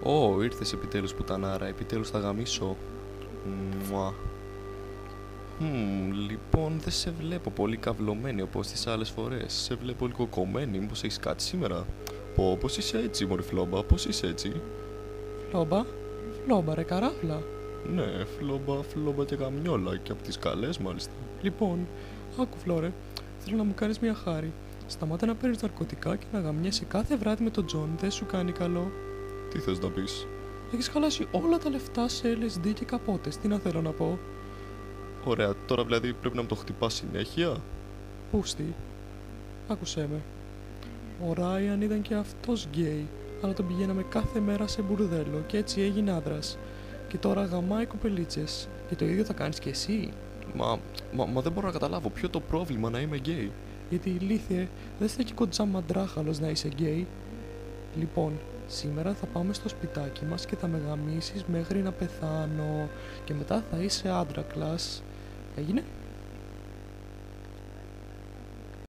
Ω, ήρθες επιτέλους πουτανάρα, επιτέλους θα γαμίσω. Μουα. Λοιπόν, δεν σε βλέπω πολύ καυλωμένη όπως τις άλλες φορές. Σε βλέπω λίγο κομμένη, μήπως έχεις κάτι σήμερα? Πω, πώς είσαι έτσι, μωρή φλόμπα, πώς είσαι έτσι? Φλόμπα, φλόμπα ρε καράφλα. Ναι, φλόμπα, φλόμπα και γαμιόλα, και από τις καλές μάλιστα. Λοιπόν, άκου φλόρε, θέλω να μου κάνεις μια χάρη. Σταμάτα να παίρνεις ναρκωτικά και να γαμιέσαι κάθε βράδυ με τον Τζον, δεν σου κάνει καλό. Τι θες να πεις? Έχεις χαλάσει όλα τα λεφτά σε LSD και καπότες, τι να θέλω να πω. Ωραία, τώρα δηλαδή πρέπει να μου το χτυπάς συνέχεια? Πούστη, άκουσέ με. Ο Ράιαν ήταν και αυτός γκέι, αλλά τον πηγαίναμε κάθε μέρα σε μπουρδέλο και έτσι έγινε άντρας. Και τώρα γαμάει κοπελίτσες. Και το ίδιο θα κάνεις και εσύ. Μα δεν μπορώ να καταλάβω ποιο το πρόβλημα να είμαι γκέι. Γιατί ηλίθιε, δεν στέκει κοντζά μαντράχαλος να είσαι γκέι. Λοιπόν, σήμερα θα πάμε στο σπιτάκι μας και θα με γαμίσεις μέχρι να πεθάνω. Και μετά θα είσαι άντρα κλάς. Έγινε?